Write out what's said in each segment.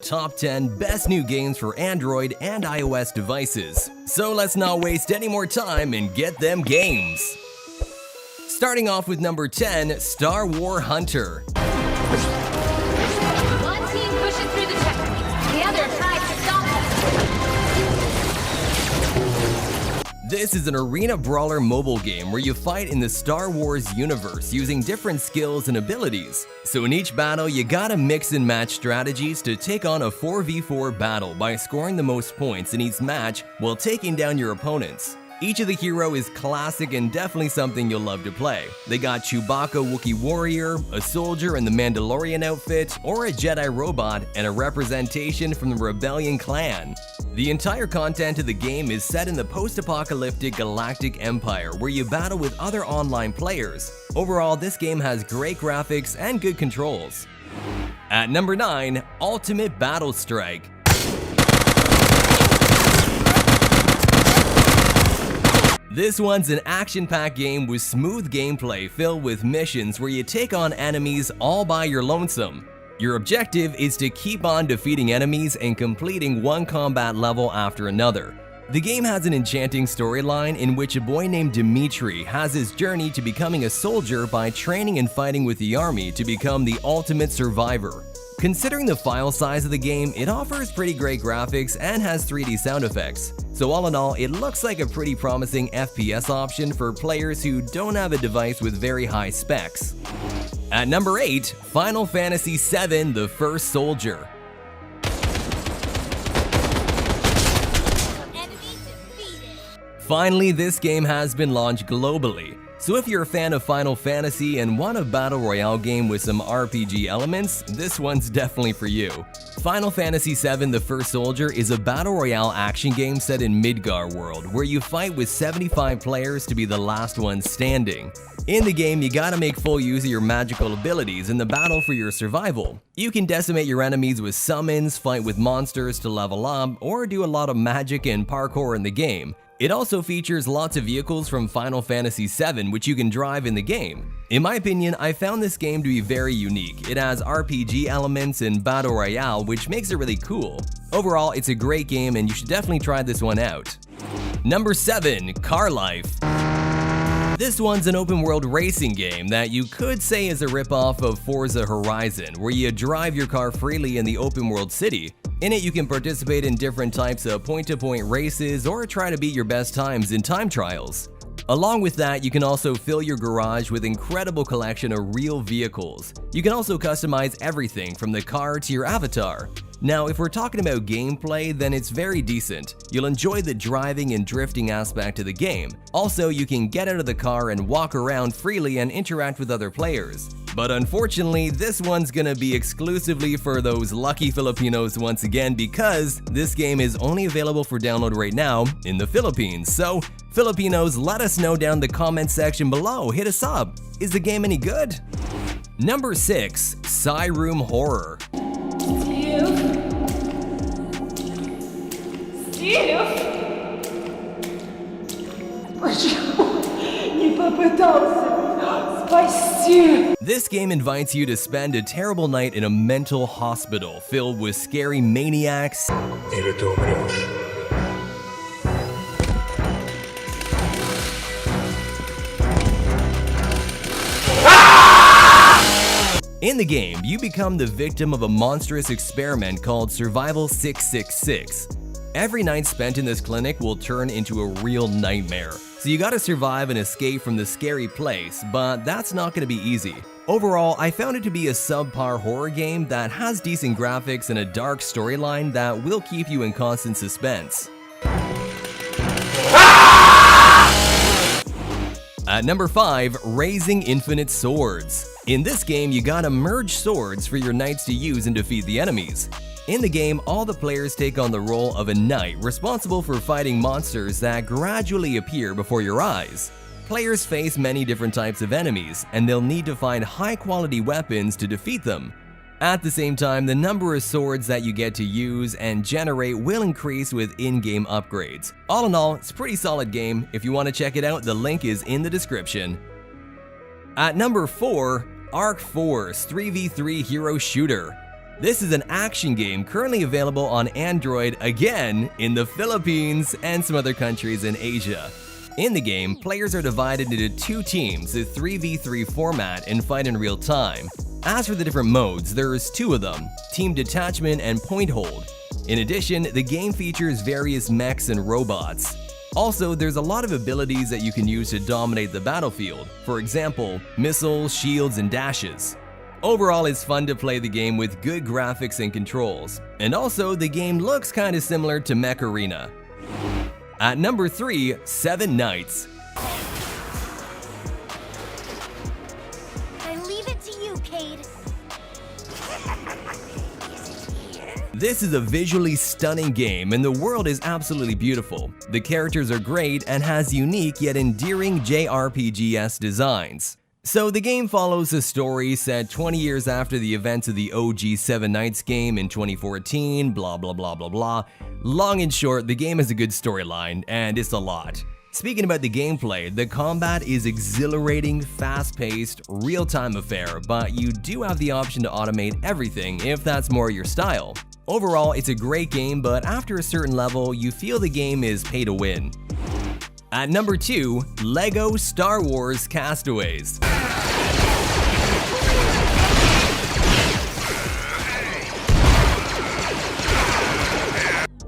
Top 10 best new games for Android and iOS devices. So let's not waste any more time and get them games. Starting off with number 10, Star War Hunter. One team pushes through the checkpoint, the other tries to stop them. This is an arena brawler mobile game where you fight in the Star Wars universe using different skills and abilities. So in each battle, you gotta mix and match strategies to take on a 4v4 battle by scoring the most points in each match while taking down your opponents. Each of the hero is classic and definitely something you'll love to play. They got Chewbacca Wookiee warrior, a soldier in the Mandalorian outfit, or a Jedi robot, and a representation from the Rebellion clan. The entire content of the game is set in the post-apocalyptic galactic empire where you battle with other online players. Overall, this game has great graphics and good controls. At number 9, Ultimate Battlestrike. This one's an action-packed game with smooth gameplay filled with missions where you take on enemies all by your lonesome. Your objective is to keep on defeating enemies and completing one combat level after another. The game has an enchanting storyline in which a boy named Dimitri has his journey to becoming a soldier by training and fighting with the army to become the ultimate survivor. Considering the file size of the game, it offers pretty great graphics and has 3D sound effects. So all in all, it looks like a pretty promising FPS option for players who don't have a device with very high specs. At number 8, Final Fantasy VII: The First Soldier. Finally, this game has been launched globally. So if you're a fan of Final Fantasy and want a battle royale game with some RPG elements, this one's definitely for you. Final Fantasy VII: The First Soldier is a battle royale action game set in Midgar world, where you fight with 75 players to be the last one standing. In the game, you gotta make full use of your magical abilities in the battle for your survival. You can decimate your enemies with summons, fight with monsters to level up, or do a lot of magic and parkour in the game. It also features lots of vehicles from Final Fantasy VII which you can drive in the game. In my opinion, I found this game to be very unique. It has RPG elements and battle royale, which makes it really cool. Overall, it's a great game and you should definitely try this one out. Number 7, Car Life. This one's an open-world racing game that you could say is a ripoff of Forza Horizon, where you drive your car freely in the open-world city. In it, you can participate in different types of point-to-point races or try to beat your best times in time trials. Along with that, you can also fill your garage with incredible collection of real vehicles. You can also customize everything from the car to your avatar. Now, if we're talking about gameplay, then it's very decent. You'll enjoy the driving and drifting aspect of the game. Also, you can get out of the car and walk around freely and interact with other players. But unfortunately, this one's gonna be exclusively for those lucky Filipinos once again, because this game is only available for download right now in the Philippines. So, Filipinos, let us know down in the comment section below. Hit us up. Is the game any good? Number 6, Psyroom Horror. This game invites you to spend a terrible night in a mental hospital filled with scary maniacs, In the game, you become the victim of a monstrous experiment called Survival 666. Every night spent in this clinic will turn into a real nightmare. So you gotta survive and escape from the scary place, but that's not gonna be easy. Overall, I found it to be a subpar horror game that has decent graphics and a dark storyline that will keep you in constant suspense. At number 5, Raising Infinite Swords. In this game, you gotta merge swords for your knights to use and defeat the enemies. In the game, all the players take on the role of a knight responsible for fighting monsters that gradually appear before your eyes. Players face many different types of enemies, and they'll need to find high-quality weapons to defeat them. At the same time, the number of swords that you get to use and generate will increase with in-game upgrades. All in all, it's a pretty solid game. If you want to check it out, the link is in the description. At number 4, Arcforce 3v3 Hero Shooter. This is an action game currently available on Android again in the Philippines and some other countries in Asia. In the game, players are divided into 2 teams, a 3v3 format, and fight in real time. As for the different modes, there's 2 of them, Team Detachment and Point Hold. In addition, the game features various mechs and robots. Also, there's a lot of abilities that you can use to dominate the battlefield, for example, missiles, shields, and dashes. Overall, it's fun to play the game with good graphics and controls, and also the game looks kinda similar to Mech Arena. At number 3, 7 Nights. I leave it to you, Cade. This is a visually stunning game and the world is absolutely beautiful. The characters are great and has unique yet endearing JRPGs designs. So the game follows a story set 20 years after the events of the OG 7 Nights game in 2014, blah blah blah blah blah. Long and short, the game has a good storyline, and it's a lot. Speaking about the gameplay, the combat is exhilarating, fast-paced, real-time affair, but you do have the option to automate everything if that's more your style. Overall, it's a great game, but after a certain level, you feel the game is pay to win. At number 2, LEGO Star Wars Castaways.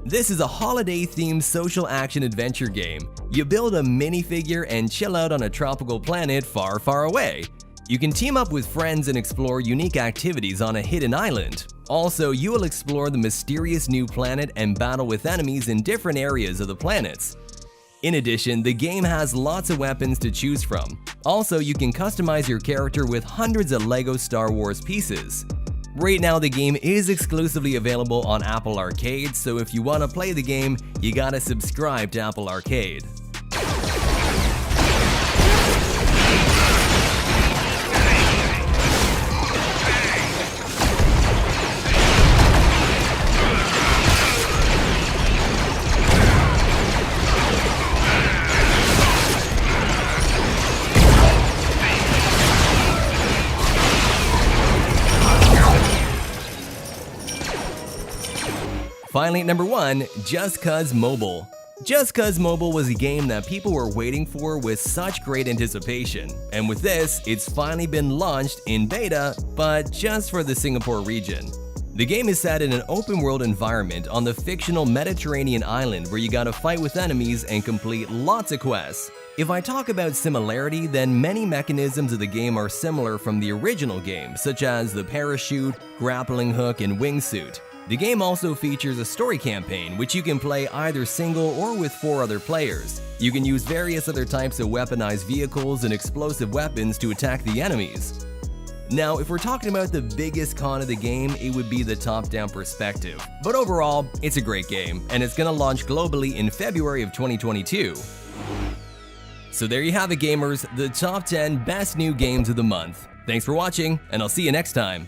This is a holiday-themed social action adventure game. You build a minifigure and chill out on a tropical planet far, far away. You can team up with friends and explore unique activities on a hidden island. Also, you will explore the mysterious new planet and battle with enemies in different areas of the planets. In addition, the game has lots of weapons to choose from. Also, you can customize your character with hundreds of LEGO Star Wars pieces. Right now, the game is exclusively available on Apple Arcade, so if you want to play the game, you gotta subscribe to Apple Arcade. Finally, at number 1, Just Cuz Mobile. Just Cuz Mobile was a game that people were waiting for with such great anticipation, and with this, it's finally been launched in beta, but just for the Singapore region. The game is set in an open-world environment on the fictional Mediterranean island where you gotta fight with enemies and complete lots of quests. If I talk about similarity, then many mechanisms of the game are similar from the original game, such as the parachute, grappling hook, and wingsuit. The game also features a story campaign, which you can play either single or with 4 other players. You can use various other types of weaponized vehicles and explosive weapons to attack the enemies. Now, if we're talking about the biggest con of the game, it would be the top-down perspective. But overall, it's a great game, and it's gonna launch globally in February of 2022. So there you have it, gamers, the top 10 best new games of the month. Thanks for watching, and I'll see you next time.